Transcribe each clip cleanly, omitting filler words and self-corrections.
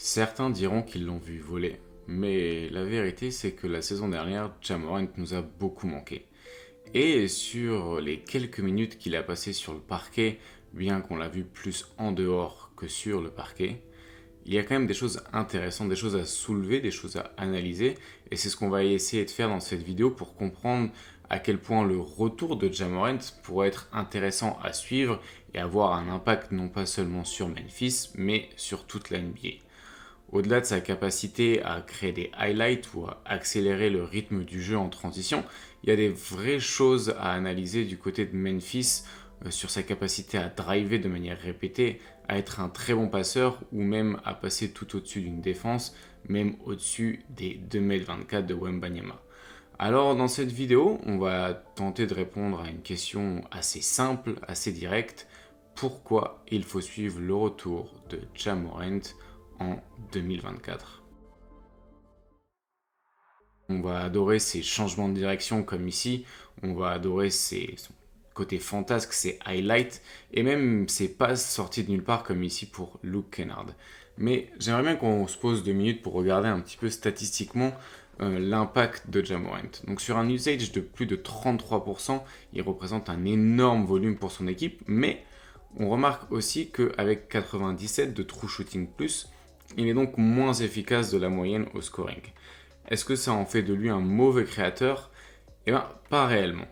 Certains diront qu'ils l'ont vu voler, mais la vérité c'est que la saison dernière, Ja Morant nous a beaucoup manqué. Et sur les quelques minutes qu'il a passées sur le parquet, bien qu'on l'a vu plus en dehors que sur le parquet, il y a quand même des choses intéressantes, des choses à soulever, des choses à analyser, et c'est ce qu'on va essayer de faire dans cette vidéo pour comprendre à quel point le retour de Ja Morant pourrait être intéressant à suivre et avoir un impact non pas seulement sur Memphis, mais sur toute la NBA. Au-delà de sa capacité à créer des highlights ou à accélérer le rythme du jeu en transition, il y a des vraies choses à analyser du côté de Memphis sur sa capacité à driver de manière répétée, à être un très bon passeur ou même à passer tout au-dessus d'une défense, même au-dessus des 2,24 m de Wembanyama. Alors dans cette vidéo, on va tenter de répondre à une question assez simple, assez directe. Pourquoi il faut suivre le retour de Ja Morant en 2024? On va adorer ses changements de direction comme ici, on va adorer son côté fantasque, ses highlights et même ses passes sorties de nulle part comme ici pour Luke Kennard. Mais j'aimerais bien qu'on se pose 2 minutes pour regarder un petit peu statistiquement l'impact de Ja Morant. Donc sur un usage de plus de 33%, il représente un énorme volume pour son équipe, mais on remarque aussi qu'avec 97 de true shooting plus, il est donc moins efficace de la moyenne au scoring. Est-ce que ça en fait de lui un mauvais créateur? Eh bien, pas réellement.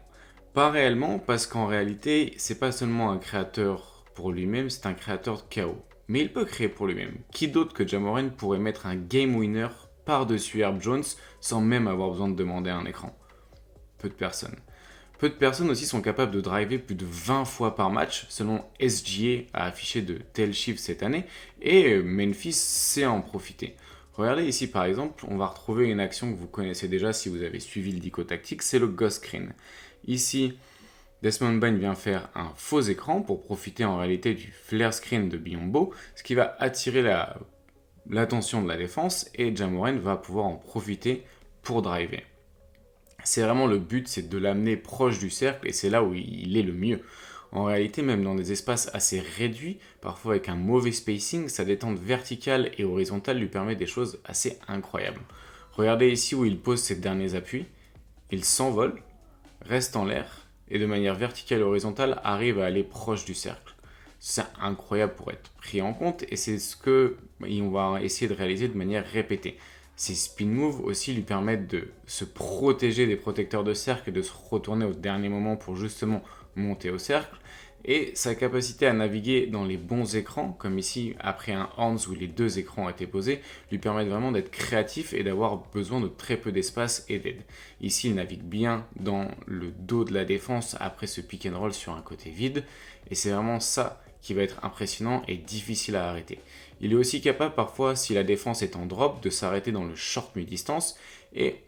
Pas réellement parce qu'en réalité, c'est pas seulement un créateur pour lui-même, c'est un créateur de chaos. Mais il peut créer pour lui-même. Qui d'autre que Ja Morant pourrait mettre un game winner par-dessus Herb Jones sans même avoir besoin de demander un écran? Peu de personnes. Peu de personnes aussi sont capables de driver plus de 20 fois par match, selon SGA a affiché de tels chiffres cette année, et Memphis sait en profiter. Regardez ici par exemple, on va retrouver une action que vous connaissez déjà si vous avez suivi le dico tactique, c'est le ghost screen. Ici, Desmond Bane vient faire un faux écran pour profiter en réalité du flare screen de Biyombo, ce qui va attirer l'attention de la défense, et Ja Morant va pouvoir en profiter pour driver. C'est vraiment le but, c'est de l'amener proche du cercle et c'est là où il est le mieux. En réalité, même dans des espaces assez réduits, parfois avec un mauvais spacing, sa détente verticale et horizontale lui permet des choses assez incroyables. Regardez ici où il pose ses derniers appuis, il s'envole, reste en l'air et de manière verticale et horizontale arrive à aller proche du cercle. C'est incroyable pour être pris en compte et c'est ce que on va essayer de réaliser de manière répétée. Ces spin moves aussi lui permettent de se protéger des protecteurs de cercle et de se retourner au dernier moment pour justement monter au cercle. Et sa capacité à naviguer dans les bons écrans, comme ici après un Horns où les deux écrans ont été posés, lui permettent vraiment d'être créatif et d'avoir besoin de très peu d'espace et d'aide. Ici, il navigue bien dans le dos de la défense après ce pick and roll sur un côté vide, et c'est vraiment ça qui va être impressionnant et difficile à arrêter. Il est aussi capable parfois, si la défense est en drop, de s'arrêter dans le short mi-distance, et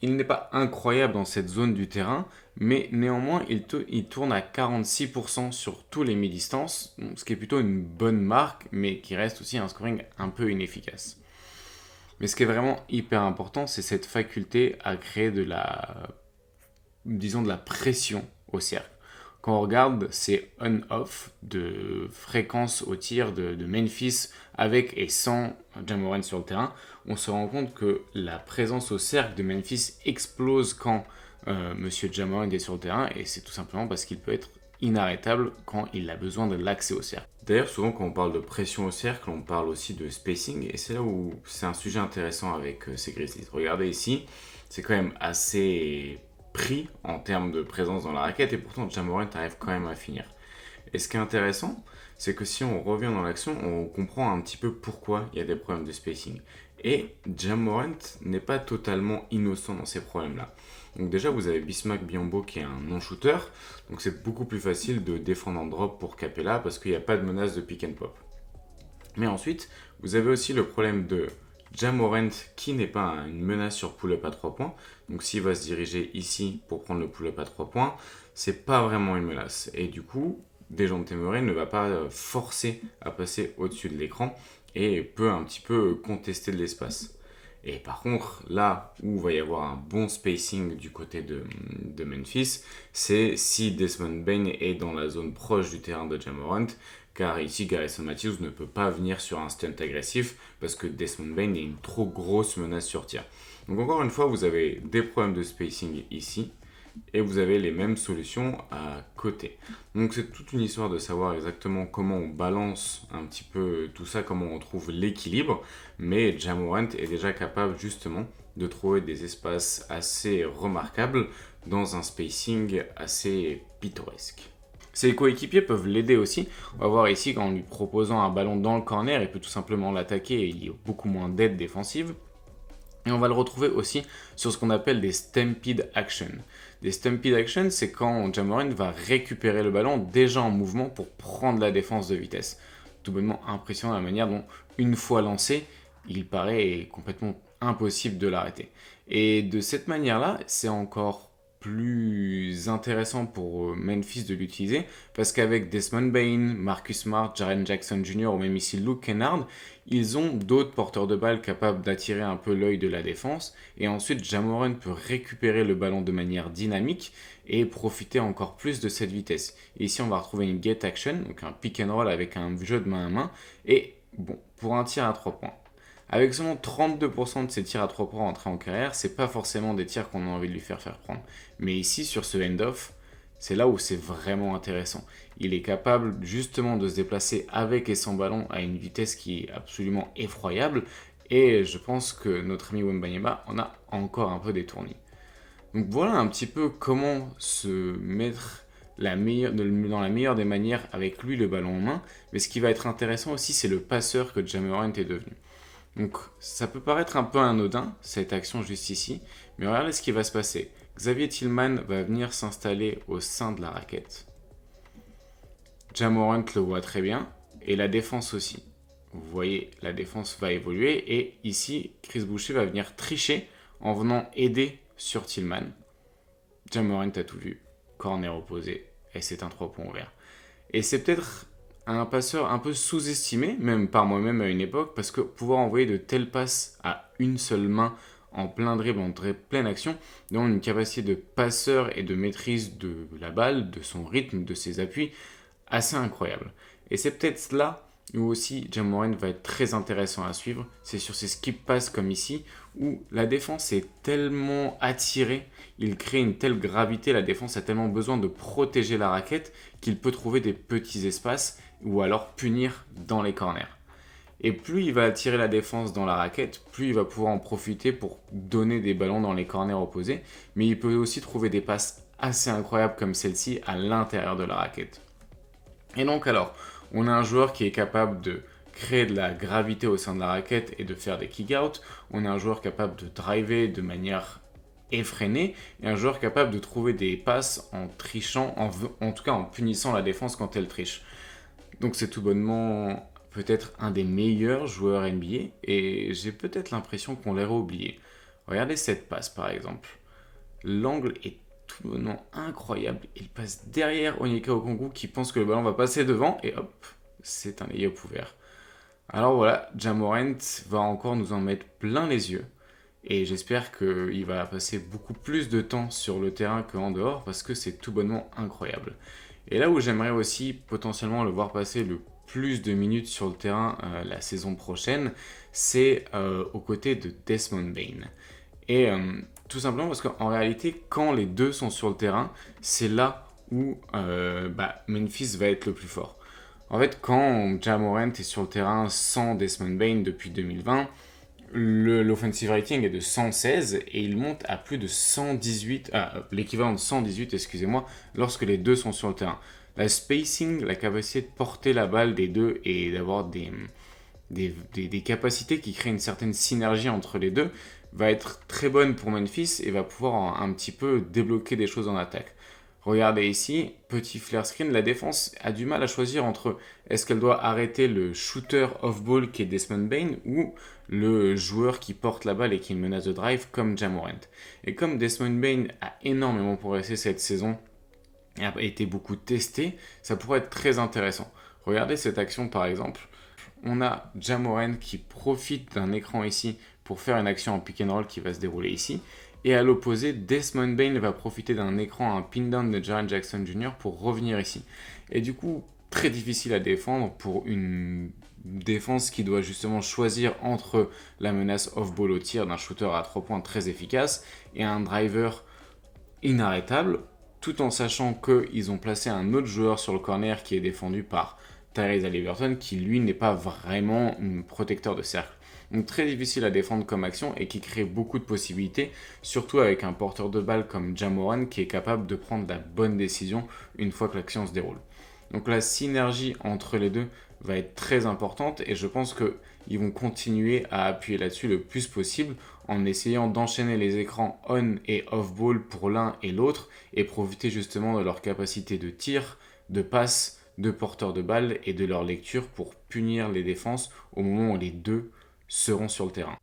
il n'est pas incroyable dans cette zone du terrain, mais néanmoins il tourne à 46% sur tous les mi-distances, ce qui est plutôt une bonne marque, mais qui reste aussi un scoring un peu inefficace. Mais ce qui est vraiment hyper important, c'est cette faculté à créer disons de la pression au cercle. Quand on regarde ces on-off de fréquence au tir de Memphis avec et sans Ja Morant sur le terrain, on se rend compte que la présence au cercle de Memphis explose quand Monsieur Ja Morant est sur le terrain, et c'est tout simplement parce qu'il peut être inarrêtable quand il a besoin de l'accès au cercle. D'ailleurs, souvent quand on parle de pression au cercle, on parle aussi de spacing, et c'est là où c'est un sujet intéressant avec ces Grizzlies. Regardez ici, c'est quand même assez pris en termes de présence dans la raquette, et pourtant Ja Morant arrive quand même à finir. Et ce qui est intéressant, c'est que si on revient dans l'action, on comprend un petit peu pourquoi il y a des problèmes de spacing. Et Ja Morant n'est pas totalement innocent dans ces problèmes-là. Donc déjà, vous avez Bismack Biyombo qui est un non-shooter, donc c'est beaucoup plus facile de défendre en drop pour Capella parce qu'il n'y a pas de menace de pick and pop. Mais ensuite, vous avez aussi le problème de Ja Morant qui n'est pas une menace sur pull-up à 3 points. Donc s'il va se diriger ici pour prendre le pull-up à 3 points, c'est pas vraiment une menace. Et du coup, Dejounte Murray ne va pas forcer à passer au-dessus de l'écran et peut un petit peu contester de l'espace. Et par contre, là où il va y avoir un bon spacing du côté de Memphis, c'est si Desmond Bane est dans la zone proche du terrain de Ja Morant, car ici Garrison Matthews ne peut pas venir sur un stunt agressif parce que Desmond Bane est une trop grosse menace sur tir. Donc encore une fois, vous avez des problèmes de spacing ici, et vous avez les mêmes solutions à côté. Donc c'est toute une histoire de savoir exactement comment on balance un petit peu tout ça, comment on trouve l'équilibre, mais Ja Morant est déjà capable justement de trouver des espaces assez remarquables dans un spacing assez pittoresque. Ses coéquipiers peuvent l'aider aussi. On va voir ici qu'en lui proposant un ballon dans le corner, il peut tout simplement l'attaquer et il y a beaucoup moins d'aide défensive. Et on va le retrouver aussi sur ce qu'on appelle des Stampede Action. Des Stampede Action, c'est quand Ja Morant va récupérer le ballon déjà en mouvement pour prendre la défense de vitesse. Tout bonnement impressionnant la manière dont, une fois lancé, il paraît complètement impossible de l'arrêter. Et de cette manière-là, c'est encore plus intéressant pour Memphis de l'utiliser parce qu'avec Desmond Bane, Marcus Smart, Jaren Jackson Jr. ou même ici Luke Kennard, ils ont d'autres porteurs de balles capables d'attirer un peu l'œil de la défense et ensuite Ja Morant peut récupérer le ballon de manière dynamique et profiter encore plus de cette vitesse. Et ici on va retrouver une get action, donc un pick and roll avec un jeu de main à main et bon, pour un tir à 3 points. Avec seulement 32% de ses tirs à 3 points entrés en carrière, c'est pas forcément des tirs qu'on a envie de lui faire prendre. Mais ici, sur ce end-off, c'est là où c'est vraiment intéressant. Il est capable justement de se déplacer avec et sans ballon à une vitesse qui est absolument effroyable. Et je pense que notre ami Wembanyama en a encore un peu détourné. Donc voilà un petit peu comment se mettre dans la meilleure des manières avec lui le ballon en main. Mais ce qui va être intéressant aussi, c'est le passeur que Ja Morant est devenu. Donc ça peut paraître un peu anodin, cette action juste ici, mais regardez ce qui va se passer. Xavier Tillman va venir s'installer au sein de la raquette. Ja Morant le voit très bien, et la défense aussi. Vous voyez, la défense va évoluer, et ici, Chris Boucher va venir tricher en venant aider sur Tillman. Ja Morant a tout vu, corner opposé, et c'est un 3 points ouvert. Et c'est peut-être un passeur un peu sous-estimé, même par moi-même à une époque, parce que pouvoir envoyer de telles passes à une seule main en plein dribble, en pleine action, demande une capacité de passeur et de maîtrise de la balle, de son rythme, de ses appuis, assez incroyable. Et c'est peut-être là où aussi Ja Morant va être très intéressant à suivre, c'est sur ces skip passes comme ici, où la défense est tellement attirée, il crée une telle gravité, la défense a tellement besoin de protéger la raquette qu'il peut trouver des petits espaces ou alors punir dans les corners. Et plus il va attirer la défense dans la raquette, plus il va pouvoir en profiter pour donner des ballons dans les corners opposés, mais il peut aussi trouver des passes assez incroyables comme celle-ci à l'intérieur de la raquette. Et donc alors, on a un joueur qui est capable de créer de la gravité au sein de la raquette et de faire des kick-outs. On a un joueur capable de driver de manière effrénée et un joueur capable de trouver des passes en trichant, en tout cas en punissant la défense quand elle triche. Donc c'est tout bonnement peut-être un des meilleurs joueurs NBA et j'ai peut-être l'impression qu'on l'aurait oublié. Regardez cette passe par exemple. L'angle est tout bonnement incroyable. Il passe derrière Onyeka Okongwu qui pense que le ballon va passer devant et hop, c'est un layup ouvert. Alors voilà, Ja Morant va encore nous en mettre plein les yeux. Et j'espère qu'il va passer beaucoup plus de temps sur le terrain qu'en dehors parce que c'est tout bonnement incroyable. Et là où j'aimerais aussi potentiellement le voir passer le plus de minutes sur le terrain la saison prochaine, c'est aux côtés de Desmond Bane. Et tout simplement parce qu'en réalité, quand les deux sont sur le terrain, c'est là où Memphis va être le plus fort. En fait, quand Ja Morant est sur le terrain sans Desmond Bane depuis 2020, l'offensive rating est de 116 et il monte à plus de 118, l'équivalent de 118, excusez-moi, lorsque les deux sont sur le terrain. La spacing, la capacité de porter la balle des deux et d'avoir des capacités qui créent une certaine synergie entre les deux va être très bonne pour Memphis et va pouvoir un petit peu débloquer des choses en attaque. Regardez ici, petit flare screen, la défense a du mal à choisir entre est-ce qu'elle doit arrêter le shooter off-ball qui est Desmond Bane ou le joueur qui porte la balle et qui est une menace de drive comme Ja Morant. Et comme Desmond Bane a énormément progressé cette saison et a été beaucoup testé, ça pourrait être très intéressant. Regardez cette action par exemple. On a Ja Morant qui profite d'un écran ici pour faire une action en pick and roll qui va se dérouler ici. Et à l'opposé, Desmond Bane va profiter d'un écran, un pin down de Jaren Jackson Jr. pour revenir ici. Et du coup, très difficile à défendre pour une défense qui doit justement choisir entre la menace off-ball au tir d'un shooter à 3 points très efficace et un driver inarrêtable, tout en sachant qu'ils ont placé un autre joueur sur le corner qui est défendu par Tyrese Haliburton, qui lui n'est pas vraiment un protecteur de cercle. Donc très difficile à défendre comme action et qui crée beaucoup de possibilités, surtout avec un porteur de balle comme Ja Morant qui est capable de prendre la bonne décision une fois que l'action se déroule. Donc la synergie entre les deux va être très importante et je pense qu'ils vont continuer à appuyer là-dessus le plus possible en essayant d'enchaîner les écrans on et off ball pour l'un et l'autre et profiter justement de leur capacité de tir, de passe, de porteur de balle et de leur lecture pour punir les défenses au moment où les deux seront sur le terrain.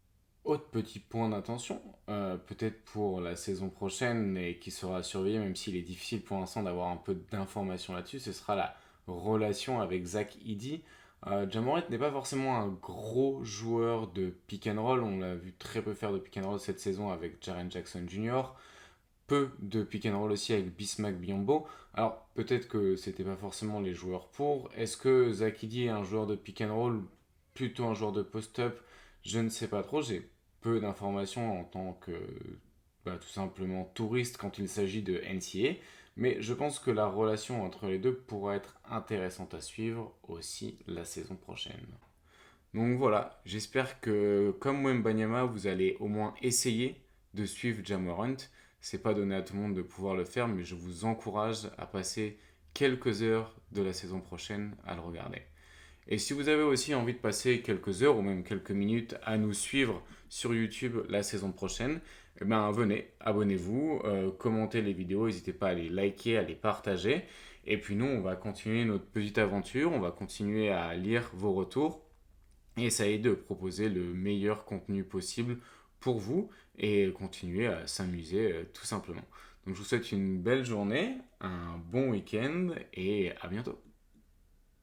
Autre petit point d'attention, peut-être pour la saison prochaine et qui sera surveillé, même s'il est difficile pour l'instant d'avoir un peu d'informations là-dessus, ce sera la relation avec Zach Edey. Ja Morant n'est pas forcément un gros joueur de pick and roll, on l'a vu très peu faire de pick and roll cette saison avec Jaren Jackson Jr., peu de pick and roll aussi avec Bismack Biyombo. Alors peut-être que c'était pas forcément les joueurs pour. Est-ce que Zach Edey est un joueur de pick and roll, plutôt un joueur de post-up? Je ne sais pas trop, j'ai peu d'informations en tant que tout simplement touriste quand il s'agit de NCAA, mais je pense que la relation entre les deux pourra être intéressante à suivre aussi la saison prochaine. Donc voilà, j'espère que comme Wembanyama, vous allez au moins essayer de suivre Ja Morant. C'est pas donné à tout le monde de pouvoir le faire, mais je vous encourage à passer quelques heures de la saison prochaine à le regarder. Et si vous avez aussi envie de passer quelques heures ou même quelques minutes à nous suivre sur YouTube la saison prochaine, eh ben venez, abonnez-vous, commentez les vidéos, n'hésitez pas à les liker, à les partager. Et puis nous, on va continuer notre petite aventure, on va continuer à lire vos retours et essayer de proposer le meilleur contenu possible pour vous et continuer à s'amuser tout simplement. Donc je vous souhaite une belle journée, un bon week-end et à bientôt.